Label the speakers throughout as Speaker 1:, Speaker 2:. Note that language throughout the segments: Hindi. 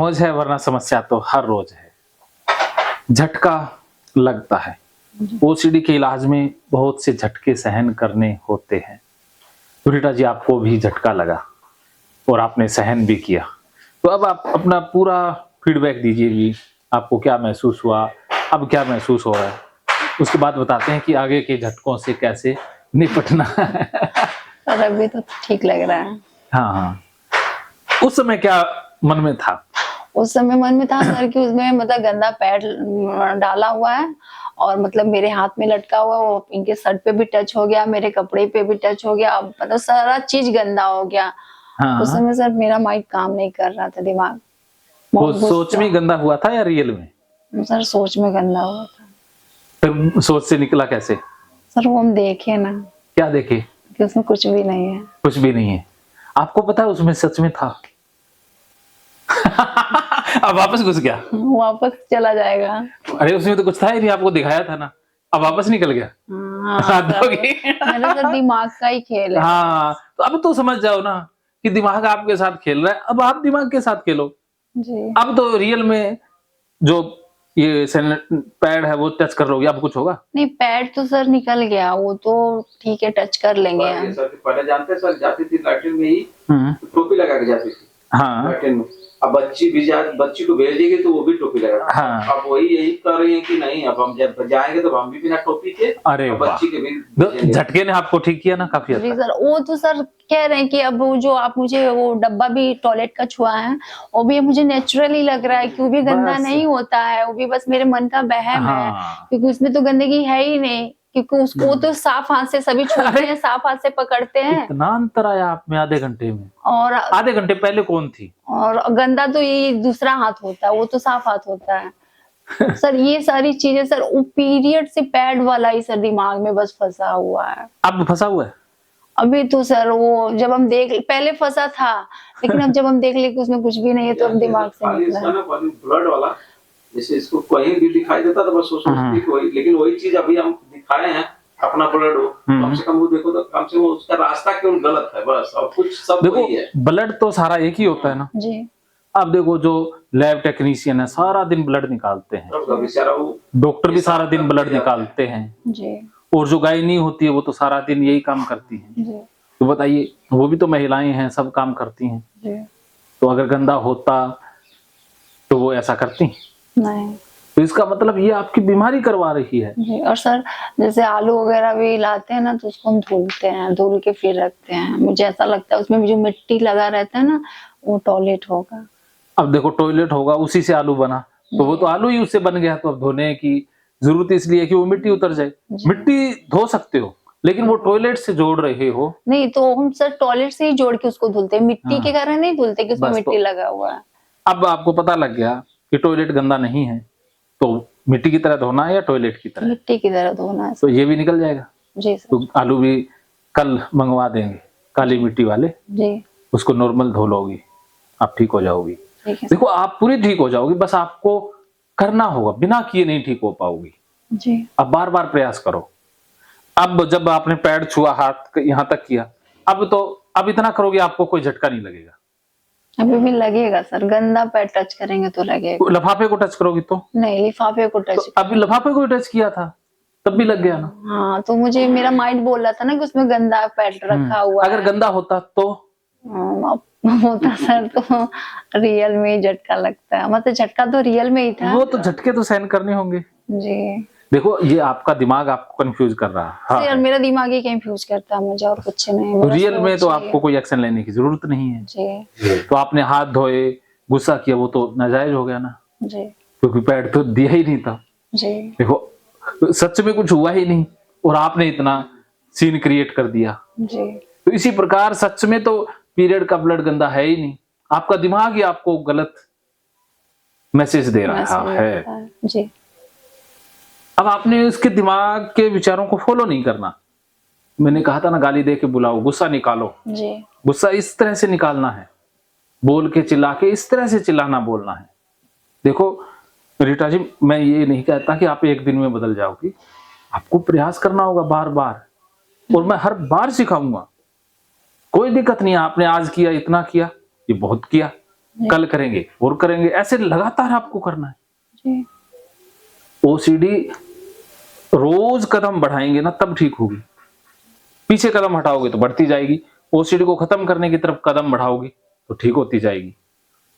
Speaker 1: मौज है वरना समस्या तो हर रोज है। झटका लगता है। ओसीडी के इलाज में बहुत से झटके सहन करने होते हैं। तो रीटा जी, आपको भी झटका लगा और आपने सहन भी किया, तो अब आप अपना पूरा फीडबैक दीजिए भी, आपको क्या महसूस हुआ, अब क्या महसूस हो रहा है, उसके बाद बताते हैं कि आगे के झटकों से कैसे निपटना है।
Speaker 2: पर अभी तो ठीक लग रहा है।
Speaker 1: हाँ हाँ, उस समय क्या मन में था?
Speaker 2: उस समय मन में था सर कि उसमें मतलब गंदा पैड डाला हुआ है और मतलब मेरे हाथ में लटका हुआ, वो इनके शर्ट पे भी टच हो गया, मेरे कपड़े पे भी टच हो गया, अब मतलब सारा चीज गंदा हो गया। उस
Speaker 1: हाँ,
Speaker 2: समय सर मेरा माइंड काम नहीं कर रहा था, दिमाग
Speaker 1: वो
Speaker 2: बहुत
Speaker 1: सोच में गंदा हुआ था या रियल में?
Speaker 2: सर सोच में गंदा हुआ था।
Speaker 1: फिर सोच से निकला कैसे?
Speaker 2: सर वो हम देखे ना
Speaker 1: क्या देखे?
Speaker 2: कि उसमें कुछ भी नहीं है।
Speaker 1: कुछ भी नहीं है। आपको पता है उसमें सच में था? अब वापस घुस गया?
Speaker 2: वापस चला जाएगा।
Speaker 1: अरे उसमें तो कुछ था ही नहीं, आपको दिखाया था ना, अब वापस निकल गया।
Speaker 2: हाँ
Speaker 1: मेरा
Speaker 2: सर दिमाग का ही खेल है।
Speaker 1: हाँ, तो अब तो समझ जाओ ना कि दिमाग आपके साथ खेल रहा है, अब आप दिमाग के साथ खेलो।
Speaker 2: जी।
Speaker 1: अब तो रियल में जो ये पैड है वो टच कर लोगे, अब कुछ होगा?
Speaker 2: नहीं, पैड तो सर निकल गया, वो तो ठीक है, टच कर लेंगे हम।
Speaker 3: सर पहले जानते सर जाती थी लैट्रिन में ही टोपी लगा के जाती थी।
Speaker 1: हाँ,
Speaker 3: लैट्रिन में अब बच्ची को भेज देगी तो वो भी टोपी लगा।
Speaker 1: हाँ।
Speaker 3: अब वही यही कर रही है कि नहीं, अब हम जब जाएंगे तो हम भी बिना टोपी के,
Speaker 1: अरे
Speaker 3: बच्ची के भी
Speaker 1: झटके ने आपको ठीक किया ना काफी हद
Speaker 2: जी
Speaker 1: तक।
Speaker 2: सर, वो तो सर कह रहे हैं कि अब वो जो आप मुझे वो डब्बा भी टॉयलेट का छुआ है, वो भी मुझे नेचुरली लग रहा है कि वो भी गंदा
Speaker 1: बस।
Speaker 2: नहीं होता है, वो भी बस मेरे मन का वहम है,
Speaker 1: हाँ।
Speaker 2: क्योंकि उसमें तो गंदगी है ही नहीं, क्योंकि उसको तो साफ हाथ से सभी छूते हैं, साफ हाथ से पकड़ते हैं।
Speaker 1: इतना अंतर आया आप में आधे घंटे में?
Speaker 2: और
Speaker 1: आधे घंटे पहले कौन थी?
Speaker 2: और गंदा तो ये दूसरा हाथ होता है, वो तो साफ हाथ होता है। सर ये सारी चीजें सर, वो पीरियड से पैड वाला ही सर दिमाग में बस फंसा हुआ है।
Speaker 1: अब फंसा हुआ है?
Speaker 2: अभी तो सर वो जब हम देख, पहले फंसा था, लेकिन अब जब हम देख ले कि उसमें कुछ भी नहीं है तो अब दिमाग से निकला।
Speaker 3: ब्लड वाला जैसे इसको कहीं भी दिखाई देता था, बस सोचती कोई, लेकिन वही चीज अभी हम दिखाए हैं अपना ब्लड हो, कम से कम वो देखो तो कम से कम उसका रास्ता क्यों गलत है, बस और कुछ सब
Speaker 1: देखो
Speaker 3: वही है।
Speaker 1: ब्लड तो सारा एक ही होता है ना
Speaker 2: जी।
Speaker 1: अब देखो जो लैब टेक्नीशियन है सारा दिन ब्लड निकालते हैं, डॉक्टर भी सारा दिन ब्लड निकालते हैं
Speaker 2: जी।
Speaker 1: और जो गायनी होती है वो तो सारा दिन यही काम करती है।
Speaker 2: जी।
Speaker 1: तो बताइए, वो भी तो महिलाएं हैं, सब काम करती हैं।
Speaker 2: जी।
Speaker 1: तो अगर गंदा होता तो वो ऐसा करती
Speaker 2: नहीं।
Speaker 1: तो इसका मतलब ये आपकी बीमारी करवा रही है।
Speaker 2: जी। और सर जैसे आलू वगैरह भी लाते हैं ना तो उसको हम धुलते हैं, धुल के फिर रखते हैं, मुझे ऐसा लगता है उसमें जो मिट्टी लगा रहता है ना वो टॉयलेट होगा।
Speaker 1: अब देखो टॉयलेट होगा, उसी से आलू बना तो वो तो आलू ही उससे बन गया, तो अब धोने की जरूरत इसलिए कि वो मिट्टी उतर जाए। मिट्टी धो सकते हो लेकिन वो टॉयलेट से जोड़ रहे हो।
Speaker 2: नहीं तो हम सर टॉयलेट से ही जोड़ के उसको धुलते हैं, मिट्टी के कारण नहीं धुलते कि उसमें मिट्टी लगा हुआ है।
Speaker 1: अब आपको पता लग गया कि टॉयलेट गंदा नहीं है, तो मिट्टी की तरह धोना है या टॉयलेट की तरह?
Speaker 2: मिट्टी की तरह धोना है।
Speaker 1: तो ये भी निकल जाएगा।
Speaker 2: जी सर।
Speaker 1: तो आलू भी कल मंगवा देंगे काली मिट्टी वाले,
Speaker 2: जी।
Speaker 1: उसको नॉर्मल धो लोगी, आप ठीक हो जाओगी। देखो आप पूरी ठीक हो जाओगी, बस आपको करना होगा, बिना किए नहीं ठीक हो पाओगी।
Speaker 2: जी।
Speaker 1: अब बार बार प्रयास करो। अब जब आपने पैड छुआ, हाथ यहाँ तक किया, अब इतना करोगे आपको कोई झटका नहीं लगेगा।
Speaker 2: अभी भी लगेगा सर, गंदा पैड टच करेंगे तो लगेगा।
Speaker 1: लिफाफे को टच करोगी तो
Speaker 2: नहीं, लिफाफे को टच
Speaker 1: तो अभी लिफाफे को टच किया था तब भी लग गया ना।
Speaker 2: हाँ तो मुझे मेरा माइंड बोल रहा था ना कि उसमें गंदा पैड रखा हुआ
Speaker 1: अगर गंदा होता तो
Speaker 2: होता सर तो रियल में ही झटका लगता है, मतलब झटका तो रियल में ही था।
Speaker 1: वो तो झटके तो सहन करने होंगे।
Speaker 2: जी।
Speaker 1: देखो ये आपका दिमाग आपको कंफ्यूज कर रहा है। हाँ,
Speaker 2: यार मेरा दिमाग ही कंफ्यूज करता है मुझे, और कुछ नहीं।
Speaker 1: रियल में तो आपको कोई एक्शन लेने की जरूरत नहीं है।
Speaker 2: जी।
Speaker 1: तो आपने हाथ धोए, गुस्सा किया, वो तो नाजायज हो गया ना।
Speaker 2: जी।
Speaker 1: क्योंकि पैड तो दिया ही नहीं था।
Speaker 2: जी।
Speaker 1: देखो सच में कुछ हुआ ही नहीं और आपने इतना सीन क्रिएट कर दिया।
Speaker 2: जी।
Speaker 1: तो इसी प्रकार सच में तो पीरियड का ब्लड गंदा है ही नहीं, आपका दिमाग ही आपको गलत मैसेज दे रहा है।
Speaker 2: जी।
Speaker 1: अब आपने उसके दिमाग के विचारों को फॉलो नहीं करना। मैंने कहा था ना, गाली दे के बुलाओ, गुस्सा निकालो।
Speaker 2: जी।
Speaker 1: गुस्सा इस तरह से निकालना है, बोल के चिल्ला के इस तरह से चिल्लाना बोलना है। देखो रीटा जी, मैं ये नहीं कहता कि आप एक दिन में बदल जाओगी, आपको प्रयास करना होगा बार बार, और मैं हर बार सिखाऊंगा। कोई दिक्कत नहीं है, आपने आज किया, इतना किया, ये बहुत किया, कल करेंगे और करेंगे, ऐसे लगातार आपको करना है।
Speaker 2: जी।
Speaker 1: ओसीडी रोज कदम बढ़ाएंगे ना तब ठीक होगी, पीछे कदम हटाओगे तो बढ़ती जाएगी। ओसीडी को खत्म करने की तरफ कदम बढ़ाओगे तो ठीक होती जाएगी।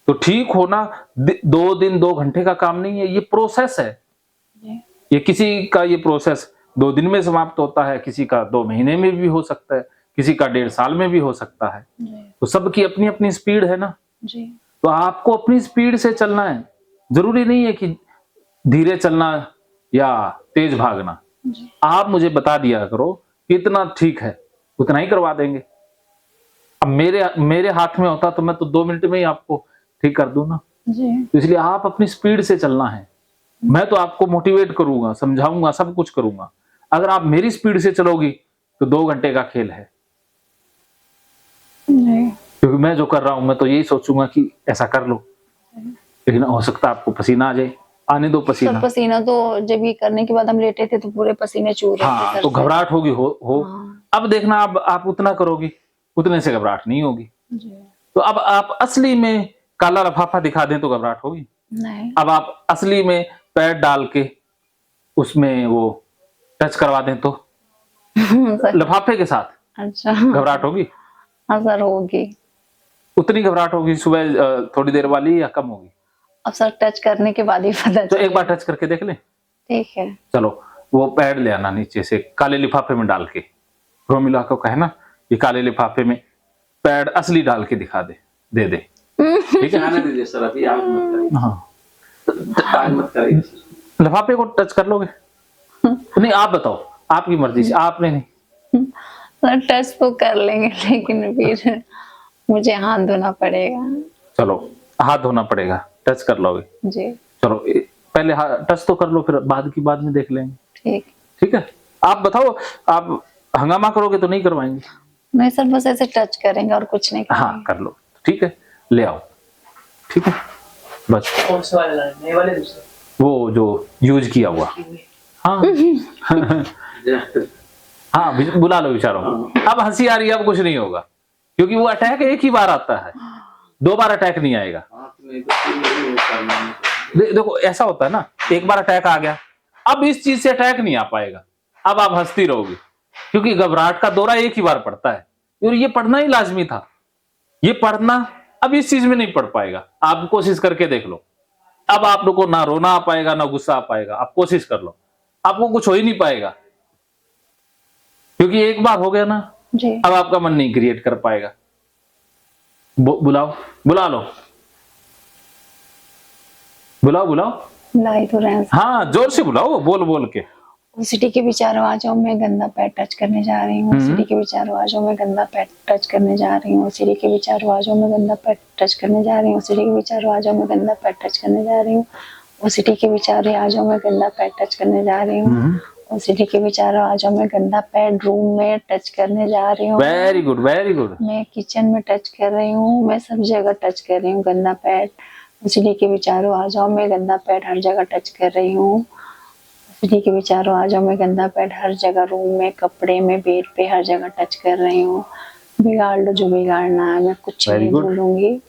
Speaker 1: तो ठीक होना 2 दिन 2 घंटे का काम नहीं है, ये प्रोसेस है।
Speaker 2: जी।
Speaker 1: ये किसी का ये प्रोसेस 2 दिन में समाप्त होता है, किसी का 2 महीने में भी हो सकता है, किसी का 1.5 साल में भी हो सकता है।
Speaker 2: जी।
Speaker 1: तो सबकी अपनी अपनी स्पीड है ना।
Speaker 2: जी।
Speaker 1: तो आपको अपनी स्पीड से चलना है, जरूरी नहीं है कि धीरे चलना या तेज भागना।
Speaker 2: जी।
Speaker 1: आप मुझे बता दिया करो कि इतना ठीक है, उतना ही करवा देंगे। अब मेरे हाथ में होता तो मैं तो 2 मिनट में ही आपको ठीक कर दूं ना।
Speaker 2: जी।
Speaker 1: तो इसलिए आप अपनी स्पीड से चलना है। मैं तो आपको मोटिवेट करूंगा, समझाऊंगा, सब कुछ करूंगा। अगर आप मेरी स्पीड से चलोगी तो 2 घंटे का खेल है।
Speaker 2: जी।
Speaker 1: क्योंकि मैं जो कर रहा हूं मैं तो यही सोचूंगा कि ऐसा कर लो, लेकिन हो सकता है आपको पसीना आ जाए। आने दो
Speaker 2: सर
Speaker 1: पसीना।
Speaker 2: पसीना तो जब ये करने के बाद हम लेटे थे तो पूरे पसीने चूर रहे थे
Speaker 1: हाँ,
Speaker 2: सर
Speaker 1: तो
Speaker 2: से।
Speaker 1: घबराहट होगी हो।
Speaker 2: हाँ।
Speaker 1: अब देखना, अब आप उतना करोगी उतने से घबराहट नहीं होगी।
Speaker 2: जी।
Speaker 1: तो अब आप असली में काला लिफाफा दिखा दें तो घबराहट होगी।
Speaker 2: नहीं।
Speaker 1: अब आप असली में पैर डाल के उसमें वो टच करवा दें तो
Speaker 2: सर।
Speaker 1: लिफाफे के साथ
Speaker 2: अच्छा।
Speaker 1: घबराहट होगी।
Speaker 2: हाँ सर होगी।
Speaker 1: उतनी घबराहट होगी सुबह थोड़ी देर वाली या कम होगी?
Speaker 2: अब सर टच करने के बाद ही पता
Speaker 1: तो
Speaker 2: चलेगा।
Speaker 1: एक बार टच करके देख लें।
Speaker 2: ठीक है।
Speaker 1: चलो वो पैड ले आना नीचे से काले लिफाफे में डाल के। रोमिला को कहना ये काले लिफाफे में पैड असली डाल के दिखा दे दे। ठीक है,
Speaker 3: आने दीजिए सर, अभी आप मत करिए।
Speaker 1: हाँ
Speaker 3: आज मत करिए सर।
Speaker 1: लिफाफे को टच कर लोगे? नहीं, आप बताओ, आपकी मर्जी से। आपने नहीं।
Speaker 2: सर टच तो कर लेंगे लेकिन फिर मुझे हाथ धोना पड़ेगा।
Speaker 1: चलो हाथ धोना पड़ेगा, टच कर लोगे।
Speaker 2: जी।
Speaker 1: चलो पहले टच तो कर लो, फिर बाद में देख लेंगे।
Speaker 2: ठीक।
Speaker 1: ठीक है, आप बताओ, आप हंगामा करोगे तो नहीं करवाएंगे?
Speaker 2: नहीं सर बस ऐसे टच करेंगे और कुछ नहीं करेंगे।
Speaker 1: हाँ कर लो, ठीक है, ले आओ। ठीक है, बस
Speaker 4: कौन से वाले लाए? नए वाले दूसरे?
Speaker 1: वो जो यूज किया हुआ। हाँ हाँ बुला लो बेचारों। अब हंसी आ रही है, अब कुछ नहीं होगा, क्योंकि वो अटैक एक ही बार आता है, 2 बार अटैक नहीं आएगा। देखो ऐसा होता है ना, एक बार अटैक आ गया, अब इस चीज से अटैक नहीं आ पाएगा। अब आप हंसती रहोगी, क्योंकि घबराहट का दौरा एक ही बार पड़ता है और ये पढ़ना ही लाजमी था। ये पढ़ना अब इस चीज में नहीं पढ़ पाएगा। आप कोशिश करके देख लो, अब आप लोग को ना रोना आ पाएगा ना गुस्सा आ पाएगा। आप कोशिश कर लो, आपको कुछ हो ही नहीं पाएगा, क्योंकि एक बार हो गया ना,
Speaker 2: जी।
Speaker 1: अब आपका मन नहीं क्रिएट कर पाएगा। बुला लो, बुलाओ।
Speaker 2: लाई तो रहे हैं।
Speaker 1: हाँ जोर से बुलाओ, बोल के।
Speaker 2: ओसीडी के विचारों आ जाओ, मैं गंदा पैर टच करने जा रही हूँ। ओसीडी के विचारों आ जाओ, मैं गंदा पैर टच करने जा रही हूँ। ओसीडी के विचारों आ जाओ, मैं गंदा पैर टच करने जा रही हूँ। ओसीडी के विचारों आ जाओ, मैं गंदा पैर टच करने जा रही हूँ। ओसीडी के विचारों आ जाओ, मैं गंदा पैर टच करने जा रही हूँ। ओसीडी के विचारों आ जाओ, मैं गंदा पैर रूम में टच करने जा रही हूँ।
Speaker 1: Very good.
Speaker 2: मैं किचन में टच कर रही हूँ, मैं सब जगह टच कर रही हूँ गंदा पैर। ओसीडी के विचारों आ जाओ, मैं गंदा पैर हर जगह टच कर रही हूँ। ओसीडी के विचारों आ जाओ, मैं गंदा पैर हर जगह, रूम में, कपड़े में, बेड पे, हर जगह टच कर रही हूँ। बिगाड़ लो जो बिगाड़ना है, मैं कुछ
Speaker 1: Very
Speaker 2: नहीं
Speaker 1: good.
Speaker 2: भूलूंगी,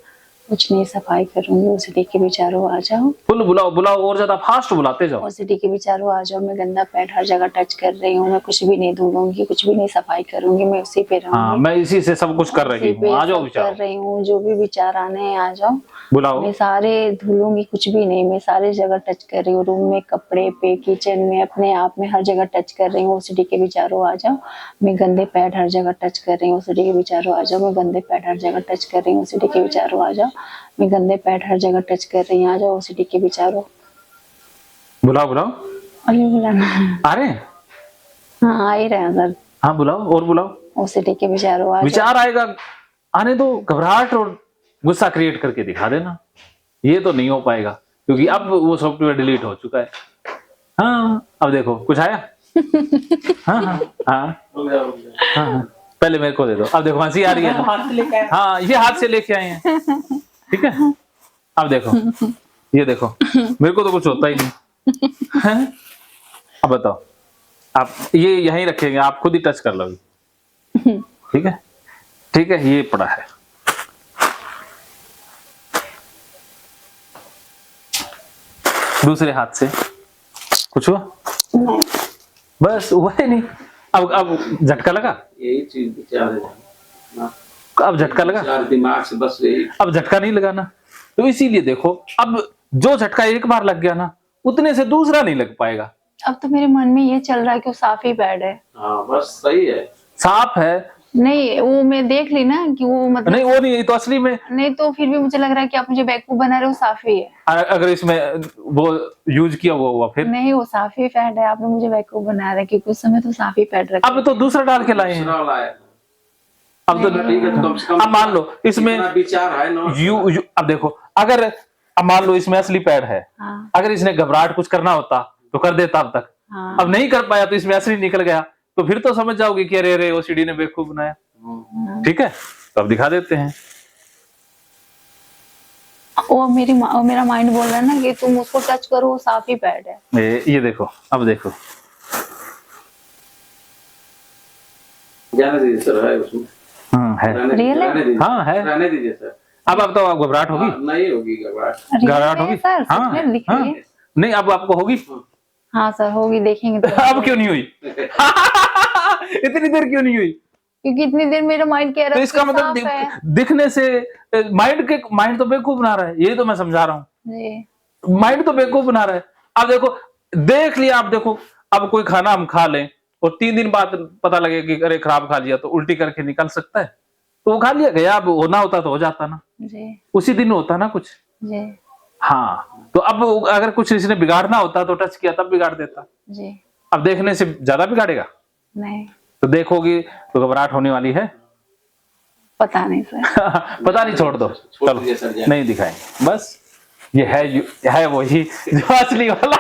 Speaker 2: कुछ नहीं सफाई करूंगी। ओसीडी के विचारों आ जाओ।
Speaker 1: फुल बुलाओ और ज्यादा फास्ट बुलाते जाओ।
Speaker 2: ओसीडी के विचारों आ जाओ, मैं गंदा पैर हर जगह टच कर रही हूँ। मैं कुछ भी नहीं धूलूंगी, कुछ भी नहीं सफाई करूंगी, मैं उसी पे रहूंगी।
Speaker 1: हाँ, मैं इसी से सब कुछ कर रही
Speaker 2: उसी पे
Speaker 1: हूँ। आ जाओ
Speaker 2: सब
Speaker 1: विचार,
Speaker 2: कर रही हूँ, जो भी विचार आने हैं आ जाओ।
Speaker 1: बुलाओ।
Speaker 2: मैं सारे धुलूंगी, कुछ भी नहीं, मैं सारे जगह टच कर रही हूँ। रूम में, कपड़े पे, किचन में, अपने आप में, हर जगह टच कर रही हूँ। ओसीडी के विचारों आ जाओ, मैं गंदे पैर हर जगह टच कर रही हूँ। ओसीडी के विचारों आ जाओ, मैं गंदे पैर हर जगह टच कर रही हूँ। ओसीडी के विचारों आ जाओ, मैं गंदे पैर हर जगह टच कर रही हूँ। आ जाओ ओसीडी के विचारों।
Speaker 1: बुलाओ।
Speaker 2: अभी बुलाना है।
Speaker 1: आ रहे हैं?
Speaker 2: हाँ आ ही रहे हैं सर।
Speaker 1: हाँ बुलाओ और बुलाओ।
Speaker 2: ओसीडी के विचारों आ जाओ।
Speaker 1: विचार आएगा, आने दो। घबराहट और गुस्सा क्रिएट करके दिखा देना, ये तो नहीं हो पाएगा, क्योंकि अब वो सॉफ्टवेयर डिलीट हो चुका है। हाँ अब देखो कुछ आया। हाँ, पहले मेरे को दे दो। अब देखो हंसी आ रही है।
Speaker 4: हाथ से लेके आए।
Speaker 1: हाँ ये हाथ से लेके आए हैं। ठीक है, अब देखो, ये देखो, मेरे को तो कुछ होता ही नहीं है। अब बताओ, आप ये यहीं रखेंगे, आप खुद ही टच कर लोगे। ठीक है, ये पड़ा है। दूसरे हाथ से कुछ हुआ?
Speaker 2: नहीं।
Speaker 1: बस हुआ ही नहीं। अब झटका लगा?
Speaker 3: यही चीज विचार है ना,
Speaker 1: अब झटका लगा?
Speaker 3: विचार दिमाग से बस यही।
Speaker 1: अब झटका नहीं लगाना। तो इसीलिए देखो, अब जो झटका एक बार लग गया ना, उतने से दूसरा नहीं लग पाएगा।
Speaker 2: अब तो मेरे मन में ये चल रहा है कि वो साफ ही पैड है।
Speaker 3: हाँ बस सही है।
Speaker 1: साफ है?
Speaker 2: नहीं, वो मैं देख ली ना कि वो मतलब
Speaker 1: नहीं वो नहीं, ये तो असली में।
Speaker 2: नहीं, तो फिर भी मुझे लग रहा है कि आप मुझे बेवकूफ बना रहे हो, साफ ही है।
Speaker 1: अगर इसमें वो यूज किया हुआ फिर?
Speaker 2: नहीं, वो साफ ही पैड है, आपने मुझे बेवकूफ बना रहा है क्योंकि उस समय तो साफ ही पैड रखा।
Speaker 1: अब तो दूसरा डाल के लाए हैं।
Speaker 3: दूसरा लाया।
Speaker 1: अब तो
Speaker 3: ठीक है, तो कम से कम
Speaker 1: अब मान लो इसमें
Speaker 3: इतना विचार है ना।
Speaker 1: अब देखो, अगर अब मान लो इसमें असली पैड है,
Speaker 2: हाँ
Speaker 1: अगर इसने घबराहट कुछ करना होता तो कर देता अब तक।
Speaker 2: हाँ
Speaker 1: अब नहीं कर पाया तो इसमें असली निकल गया, तो फिर तो समझ जाओगे कि अरे अरे ओसीडी ने बेवकूफ बनाया। ठीक है, तो अब दिखा देते हैं।
Speaker 2: वो मेरा माइंड बोल रहा है ना कि तुम उसको टच करो, वो साफ ही पैड है।
Speaker 1: ये देखो, अब देखो।
Speaker 3: जाने दीजिए सर, है उसमें।
Speaker 1: है।
Speaker 2: रियल है?
Speaker 3: रहने दीजिए।
Speaker 1: हाँ, है।
Speaker 3: रहने दीजिए सर।
Speaker 1: अब तो घबराहट होगी?
Speaker 3: हाँ, नहीं होगी घबराहट।
Speaker 1: घबराहट होगी?
Speaker 2: सर
Speaker 1: हाँ,
Speaker 2: सच में दिखिए।
Speaker 1: नहीं अब आपको होगी?
Speaker 2: हाँ सर होगी, देखेंगे तो।
Speaker 1: अब क्यों नहीं हुई? इतनी देर क्यों नहीं हुई?
Speaker 2: क्योंकि इतनी देर मेरा माइंड कह रहा
Speaker 1: तो
Speaker 2: है
Speaker 1: इसका
Speaker 2: कि
Speaker 1: मतलब
Speaker 2: साफ है।
Speaker 1: दिखने से माइंड तो बेवकूफ बना रहा है, यही तो मैं समझा रहा हूँ।
Speaker 2: जी
Speaker 1: माइंड तो बेवकूफ बना रहा है। अब देखो, देख लिया, आप देखो, अब कोई खाना हम खा लें और 3 दिन बाद पता लगे कि अरे खराब खा लिया, तो उल्टी करके निकल सकता है? तो वो खा लिया गया, अब होना होता तो हो जाता ना,
Speaker 2: जी
Speaker 1: उसी दिन होता ना कुछ।
Speaker 2: जी
Speaker 1: हाँ, तो अब अगर कुछ इसने बिगाड़ना होता तो टच किया तब बिगाड़ देता।
Speaker 2: जी।
Speaker 1: अब देखने से ज्यादा बिगाड़ेगा?
Speaker 2: नहीं
Speaker 1: तो देखोगी तो घबराहट होने वाली है।
Speaker 2: पता नहीं सर।
Speaker 1: पता नहीं, छोड़ दो,
Speaker 3: छोड़
Speaker 1: चलो
Speaker 3: दीजिए सर, जाए।
Speaker 1: नहीं दिखाएंगे। बस ये है वही जो असली वाला।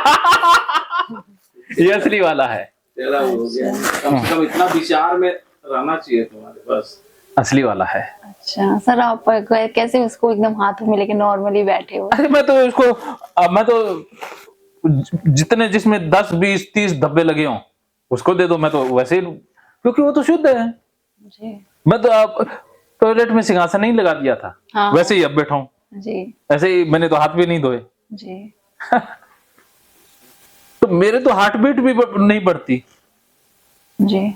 Speaker 1: ये असली वाला है,
Speaker 3: तेरा हो गया। कम से कम इतना विचार में रहना चाहिए तुम्हारे, बस।
Speaker 1: असली वाला है।
Speaker 2: अच्छा सर, आप कैसे उसको एकदम हाथों में लेके नॉर्मली बैठे हो?
Speaker 1: अरे मैं तो जितने जिसमें 10 20 30 धब्बे लगे हों उसको दे दो, मैं तो वैसे ही, क्योंकि वो तो शुद्ध है।
Speaker 2: जी
Speaker 1: मैं तो टॉयलेट में सिंहासन नहीं लगा दिया था,
Speaker 2: हाँ।
Speaker 1: वैसे ही अब बैठा हूं,
Speaker 2: जी
Speaker 1: ऐसे ही मैंने तो हाथ भी नहीं धोए।
Speaker 2: जी।
Speaker 1: तो मेरे तो हार्ट बीट भी नहीं बढ़ती।
Speaker 2: जी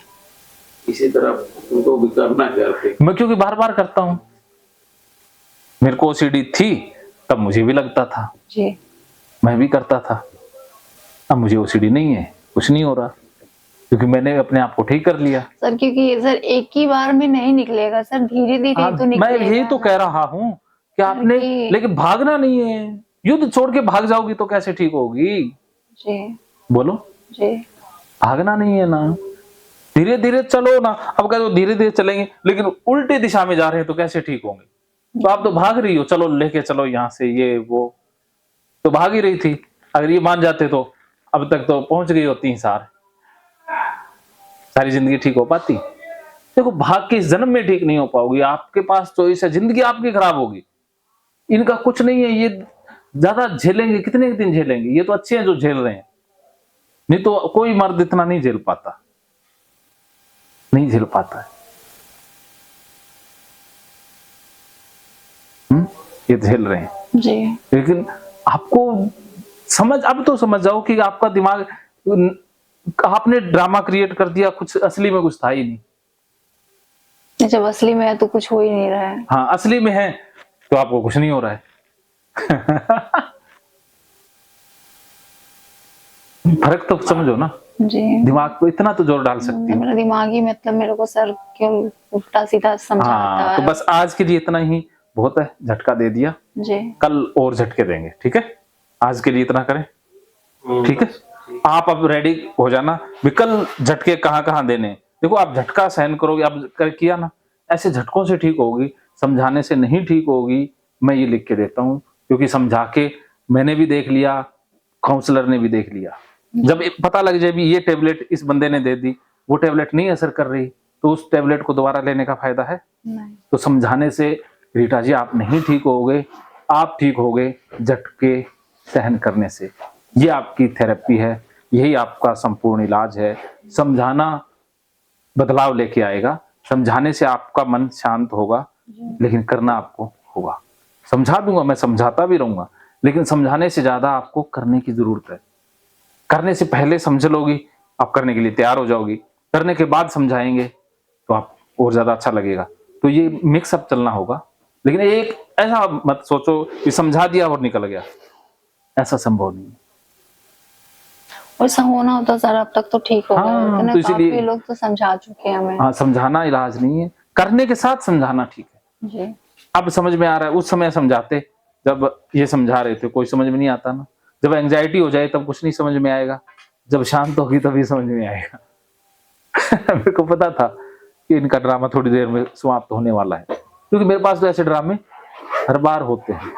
Speaker 3: इसी तरह तुमको भी करना है घर पे।
Speaker 1: मैं क्योंकि बार बार करता हूं। मेरे को ओसीडी थी तब मुझे भी लगता था,
Speaker 2: जी।
Speaker 1: मैं भी करता था। अब मुझे ओसीडी नहीं है, कुछ नहीं हो रहा, क्योंकि मैंने अपने आप को ठीक कर लिया।
Speaker 2: सर क्योंकि सर एक ही बार में नहीं निकलेगा सर, धीरे धीरे तो निकलेगा।
Speaker 1: मैं यही तो कह रहा हूं कि आपने, लेकिन भागना नहीं है। युद्ध छोड़ के भाग जाओगी तो कैसे ठीक होगी?
Speaker 2: जी
Speaker 1: बोलो,
Speaker 2: जी।
Speaker 1: भागना नहीं है ना, धीरे धीरे चलो ना। अब कह दो धीरे धीरे चलेंगे, लेकिन उल्टी दिशा में जा रहे हैं तो कैसे ठीक होंगे? तो आप तो भाग रही हो, चलो लेके चलो यहाँ से, ये वो तो भाग ही रही थी। अगर ये मान जाते तो अब तक तो पहुंच गई होती सार, सारी जिंदगी ठीक हो पाती? देखो, भाग के इस जन्म में ठीक नहीं हो पाओगी। आपके पास चॉइस है, जिंदगी आपकी खराब होगी। इनका कुछ नहीं है, ये ज्यादा झेलेंगे, कितने दिन झेलेंगे? ये तो अच्छे हैं जो झेल रहे हैं, नहीं तो कोई मर्द इतना नहीं झेल पाता, नहीं झेल पाता है। ये झेल रहे हैं
Speaker 2: जी।
Speaker 1: लेकिन आपको अब तो समझ जाओ कि आपका दिमाग, आपने ड्रामा क्रिएट कर दिया, कुछ असली में कुछ था ही नहीं।
Speaker 2: जब असली में है तो कुछ हो ही नहीं रहा है।
Speaker 1: हाँ, असली में है तो आपको कुछ नहीं हो रहा है। फर्क तो समझो ना,
Speaker 2: जी।
Speaker 1: दिमाग को इतना तो जोर डाल सकती है।
Speaker 2: मेरा दिमाग ही मतलब मेरे को सर क्यों उल्टा सीधा समझाता
Speaker 1: हाँ,
Speaker 2: है।
Speaker 1: तो बस आज के लिए इतना ही बहुत है। झटका दे दिया,
Speaker 2: जी।
Speaker 1: कल और झटके देंगे, ठीक है? आज के लिए इतना करें, ठीक है? आप अब रेडी हो जाना, विकल झटके कहाँ कहाँ देने। देखो, आप झटका सहन करोगे, आप किया ना, ऐसे झटकों से ठीक होगी, समझाने से नहीं ठीक होगी। मैं ये लिख के देता हूँ, क्योंकि समझा के मैंने भी देख लिया, काउंसलर ने भी देख लिया। जब पता लग जाए भी ये टेबलेट इस बंदे ने दे दी, वो टेबलेट नहीं असर कर रही, तो उस टेबलेट को दोबारा लेने का फायदा है?
Speaker 2: नहीं।
Speaker 1: तो समझाने से रीटा जी आप नहीं ठीक होगे, आप ठीक होगे झटके सहन करने से। ये आपकी थेरेपी है, यही आपका संपूर्ण इलाज है। समझाना बदलाव लेके आएगा, समझाने से आपका मन शांत होगा, लेकिन करना आपको होगा। समझा दूंगा, मैं समझाता भी रहूंगा, लेकिन समझाने से ज्यादा आपको करने की जरूरत है। करने से पहले समझ लोगी, आप करने के लिए तैयार हो जाओगी, करने के बाद समझाएंगे तो आप और ज्यादा अच्छा लगेगा। तो ये मिक्सअप चलना होगा। लेकिन एक ऐसा मत सोचो कि समझा दिया और निकल गया, ऐसा संभव नहीं है।
Speaker 2: ऐसा होना होता सर अब तक तो ठीक हो गया।
Speaker 1: हाँ,
Speaker 2: इतने
Speaker 1: तो इसीलिए-
Speaker 2: काफी लोग तो समझा चुके हैं हमें।
Speaker 1: हाँ, समझाना इलाज नहीं है, करने के साथ समझाना ठीक है।
Speaker 2: जी
Speaker 1: अब समझ में आ रहा है, उस समय समझाते जब ये समझा रहे थे कोई समझ में नहीं आता ना। जब एंजाइटी हो जाए तब कुछ नहीं समझ में आएगा, जब शांत होगी तभी समझ में आएगा। मेरे को पता था कि इनका ड्रामा थोड़ी देर में समाप्त होने वाला है, क्योंकि मेरे पास तो ऐसे ड्रामे हर बार होते हैं।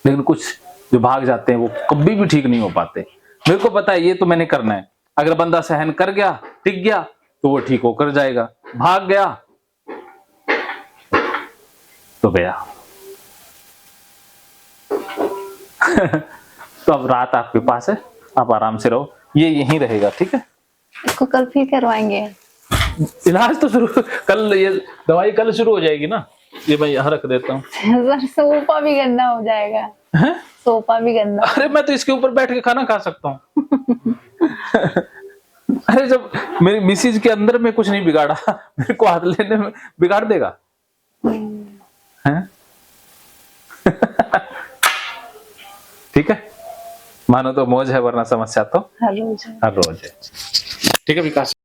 Speaker 1: लेकिन कुछ जो भाग जाते हैं वो कभी भी ठीक नहीं हो पाते। मेरे को पता है ये तो मैंने करना है। अगर बंदा सहन कर गया, टिक गया, तो वो ठीक होकर जाएगा। भाग गया तो गया। तो अब रात आपके पास है, आप आराम से रहो, ये यहीं रहेगा, ठीक है।
Speaker 2: इसको कल फिर करवाएंगे।
Speaker 1: इलाज तो शुरू कल, ये दवाई कल शुरू हो जाएगी ना। ये मैं यहाँ रख देता हूँ।
Speaker 2: सर सोफा भी गंदा हो जाएगा।
Speaker 1: हैं?
Speaker 2: सोफा भी गंदा।
Speaker 1: अरे मैं तो इसके ऊपर बैठ के खाना खा सकता हूँ। अरे जब मेरी मिसिज के अंदर में कुछ नहीं बिगाड़ा, मेरे को हाथ लेने में बिगाड़ देगा। हैं? ठीक है, मानो तो मौज है, वरना समस्या तो
Speaker 2: हर रोज
Speaker 1: हर रोज है। ठीक है विकास।